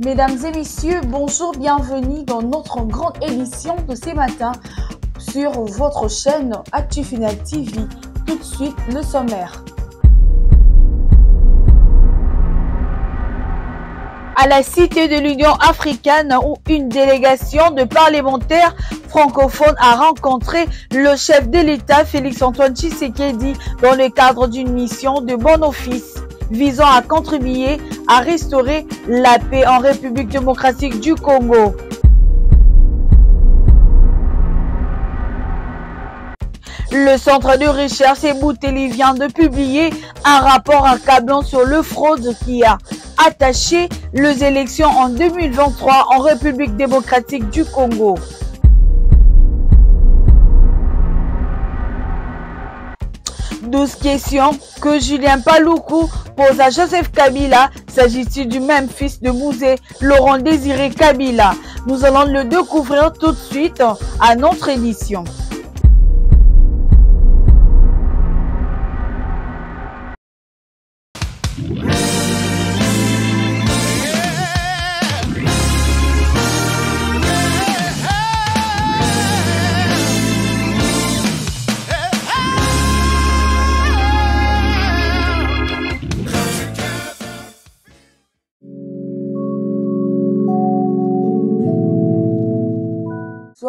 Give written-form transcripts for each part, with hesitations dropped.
Mesdames et messieurs, bonjour, bienvenue dans notre grande édition de ce matin sur votre chaîne ActuFinal TV. Tout de suite, le sommaire. À la Cité de l'Union africaine, où une délégation de parlementaires francophones a rencontré le chef de l'État Félix-Antoine Tshisekedi dans le cadre d'une mission de bon office visant à contribuer à restaurer la paix en République démocratique du Congo. Le centre de recherche Ebouteli vient de publier un rapport accablant sur le fraude qui a attaché les élections en 2023 en République démocratique du Congo. Douze questions que Julien Paluku pose à Joseph Kabila. S'agit-il du même fils de Mouzé, Laurent Désiré Kabila? Nous allons le découvrir tout de suite à notre édition.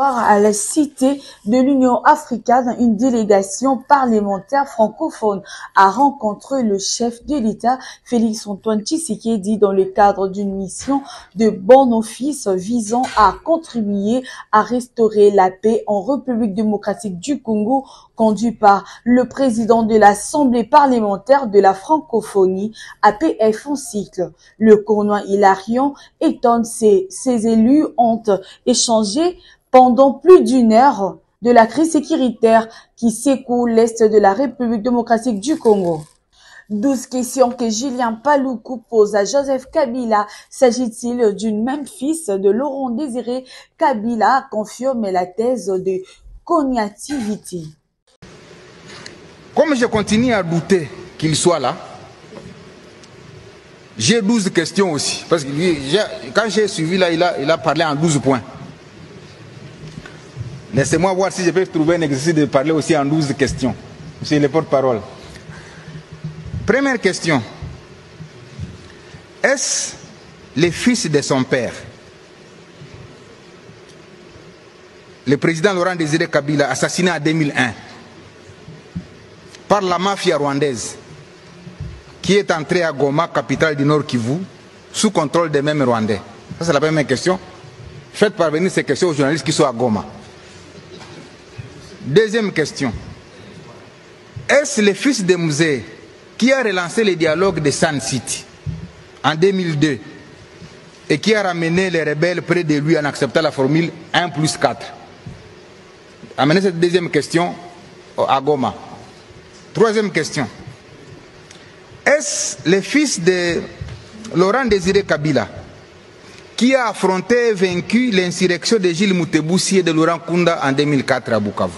À la Cité de l'Union africaine, une délégation parlementaire francophone a rencontré le chef de l'État Félix-Antoine Tshisekedi dans le cadre d'une mission de bon office visant à contribuer à restaurer la paix en République démocratique du Congo, conduit par le président de l'Assemblée parlementaire de la francophonie, APF en cycle. Le colonel Hilarion étonne ces élus ont échangé pendant plus d'une heure de la crise sécuritaire qui secoue l'Est de la République démocratique du Congo. 12 questions que Julien Paluku pose à Joseph Kabila. S'agit-il d'une même fils de Laurent Désiré Kabila? Confirme la thèse de cognativité. Comme je continue à douter qu'il soit là, j'ai 12 questions aussi. Parce que quand j'ai suivi là, il a parlé en 12 points. Laissez-moi voir si je peux trouver un exercice de parler aussi en 12 questions. Monsieur le porte-parole. Première question. Est-ce le fils de son père, le président Laurent Désiré Kabila, assassiné en 2001 par la mafia rwandaise, qui est entrée à Goma, capitale du Nord Kivu, sous contrôle des mêmes Rwandais? Ça, c'est la première question. Faites parvenir ces questions aux journalistes qui sont à Goma. Deuxième question. Est-ce le fils de Mouzé qui a relancé le dialogue de Sun City en 2002 et qui a ramené les rebelles près de lui en acceptant la formule 1+4? Amenez cette deuxième question à Goma. Troisième question. Est-ce le fils de Laurent Désiré Kabila qui a affronté et vaincu l'insurrection de Gilles Moutebousi et de Laurent Kunda en 2004 à Bukavu?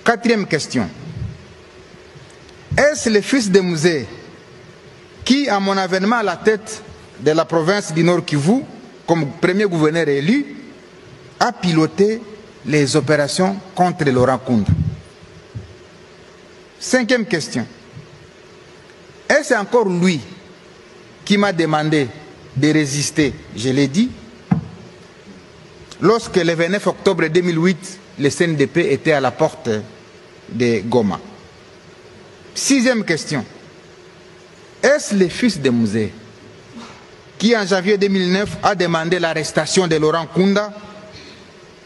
Quatrième question. Est-ce le fils de Mouzé qui, à mon avènement à la tête de la province du Nord Kivu, comme premier gouverneur élu, a piloté les opérations contre Laurent Kunda? Cinquième question. Est-ce encore lui qui m'a demandé de résister, je l'ai dit, lorsque le 29 octobre 2008, le CNDP était à la porte de Goma? Sixième question. Est-ce le fils de Mouzé qui, en janvier 2009, a demandé l'arrestation de Laurent Kunda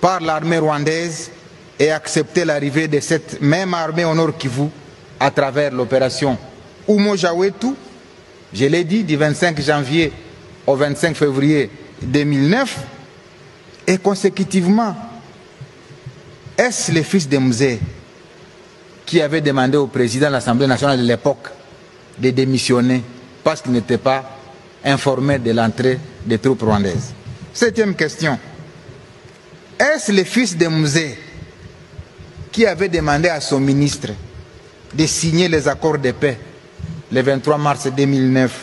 par l'armée rwandaise et accepté l'arrivée de cette même armée au Nord Kivu à travers l'opération Umo Jawetu, je l'ai dit, du 25 janvier au 25 février 2009, et consécutivement, est-ce le fils de Mouzé qui avait demandé au président de l'Assemblée nationale de l'époque de démissionner parce qu'il n'était pas informé de l'entrée des troupes rwandaises? Septième question. Est-ce le fils de Mouzé qui avait demandé à son ministre de signer les accords de paix le 23 mars 2009,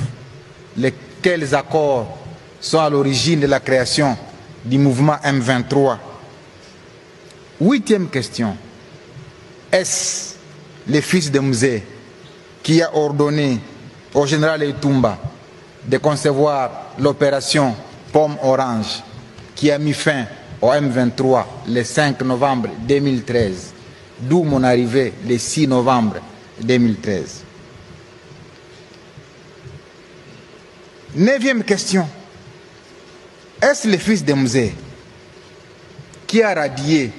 quels accords sont à l'origine de la création du mouvement M23? 8e question. Est-ce le fils de Mzee qui a ordonné au général Etumba de concevoir l'opération Pomme Orange qui a mis fin au M23 le 5 novembre 2013, d'où mon arrivée le 6 novembre 2013. 9e question. Est-ce le fils de Mzee qui a radié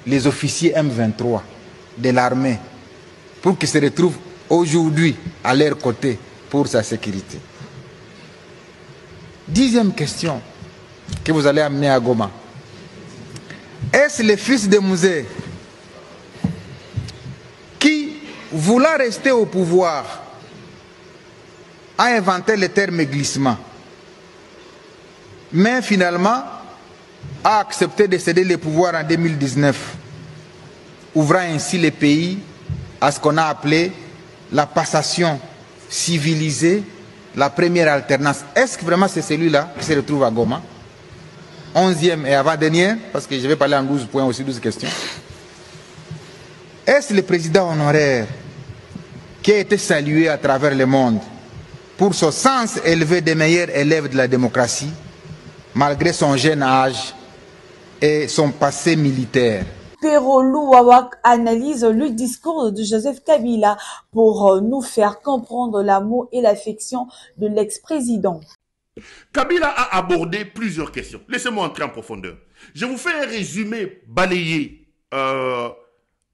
les officiers M23 de l'armée pour qu'ils se retrouvent aujourd'hui à leur côté pour sa sécurité? 10e question que vous allez amener à Goma. Est-ce le fils de Mzee qui, voulant rester au pouvoir, a inventé le terme glissement, mais finalement a accepté de céder le pouvoir en 2019, ouvrant ainsi le pays à ce qu'on a appelé la passation civilisée, la première alternance? Est-ce que vraiment c'est celui-là qui se retrouve à Goma? 11e et avant-dernière, parce que je vais parler en 12 points aussi, 12 questions. Est-ce le président honoraire qui a été salué à travers le monde pour son sens élevé des meilleurs élèves de la démocratie, malgré son jeune âge et son passé militaire? Pero Louawak analyse le discours de Joseph Kabila pour nous faire comprendre l'amour et l'affection de l'ex-président. Kabila a abordé plusieurs questions. Laissez-moi entrer en profondeur. Je vous fais un résumé balayé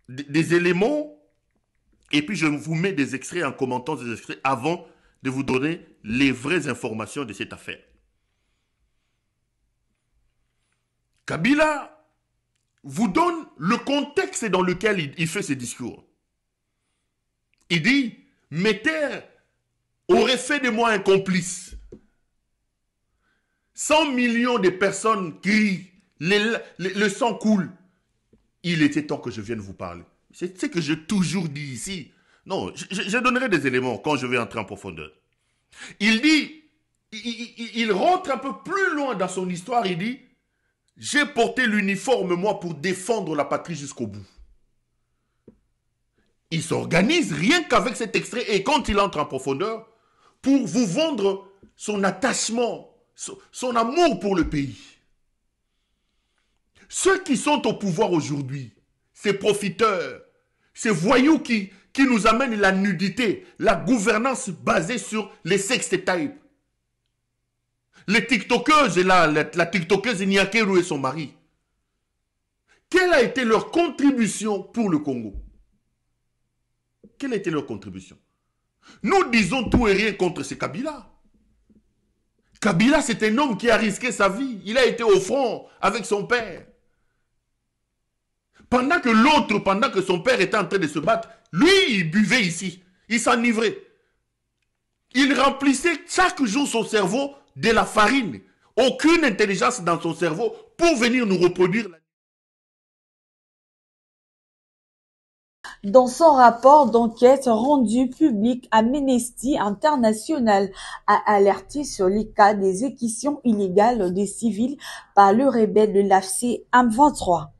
des éléments et puis je vous mets des extraits en commentant des extraits avant de vous donner les vraies informations de cette affaire. Kabila vous donne le contexte dans lequel il fait ses discours. Il dit, mes terres auraient fait de moi un complice. 100 millions de personnes crient, le sang coule. Il était temps que je vienne vous parler. C'est ce que j'ai toujours dit ici. Non, je donnerai des éléments quand je vais entrer en profondeur. Il dit, il rentre un peu plus loin dans son histoire, il dit, j'ai porté l'uniforme, moi, pour défendre la patrie jusqu'au bout. Il s'organise rien qu'avec cet extrait et quand il entre en profondeur, pour vous vendre son attachement, son amour pour le pays. Ceux qui sont au pouvoir aujourd'hui, ces profiteurs, ces voyous qui nous amènent la nudité, la gouvernance basée sur les sextapes. Les tiktokeuses, la tiktokeuse Nyakeru et son mari. Quelle a été leur contribution pour le Congo? Quelle a été leur contribution? Nous disons tout et rien contre ce Kabila. Kabila, c'est un homme qui a risqué sa vie. Il a été au front avec son père. Pendant que son père était en train de se battre, lui, il buvait ici. Il s'enivrait. Il remplissait chaque jour son cerveau de la farine. Aucune intelligence dans son cerveau pour venir nous reproduire. Dans son rapport d'enquête rendu public, Amnesty International a alerté sur les cas d'exécution illégale des civils par le rebelle de l'AFC M23.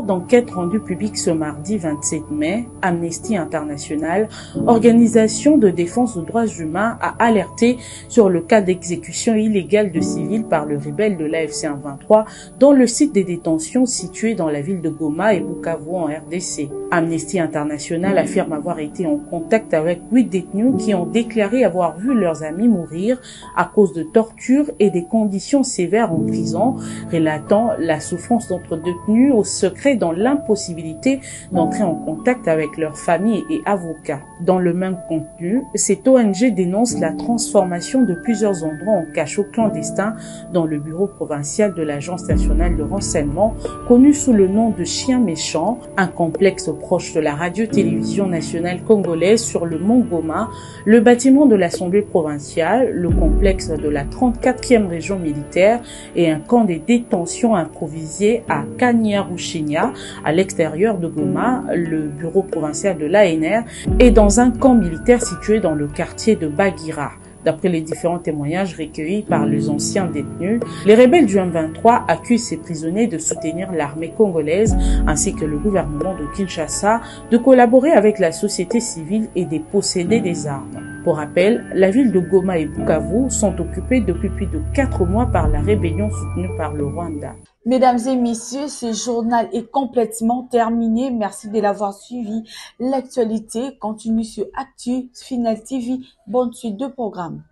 D'enquête rendue publique ce mardi 27 mai, Amnesty International, organisation de défense des droits humains, a alerté sur le cas d'exécution illégale de civils par le rebelle de l'AFC M23 dans le site de détention situé dans la ville de Goma et Bukavu en RDC. Amnesty International affirme avoir été en contact avec 8 détenus qui ont déclaré avoir vu leurs amis mourir à cause de tortures et des conditions sévères en prison, relatant la souffrance d'entre détenus au secret dans l'impossibilité d'entrer en contact avec leurs familles et avocats. Dans le même contenu, cette ONG dénonce la transformation de plusieurs endroits en cachots clandestins dans le bureau provincial de l'Agence nationale de renseignement, connu sous le nom de Chien Méchant, un complexe proche de la radio-télévision nationale congolaise sur le Mont Goma, le bâtiment de l'Assemblée provinciale, le complexe de la 34e région militaire et un camp de détention improvisé à Kanyaruchinya, à l'extérieur de Goma, le bureau provincial de l'ANR, et dans un camp militaire situé dans le quartier de Bagira. D'après les différents témoignages recueillis par les anciens détenus, les rebelles du M23 accusent ces prisonniers de soutenir l'armée congolaise ainsi que le gouvernement de Kinshasa, de collaborer avec la société civile et de posséder des armes. Pour rappel, la ville de Goma et Bukavu sont occupées depuis plus de 4 mois par la rébellion soutenue par le Rwanda. Mesdames et messieurs, ce journal est complètement terminé. Merci de l'avoir suivi. L'actualité continue sur Actu Final TV. Bonne suite de programme.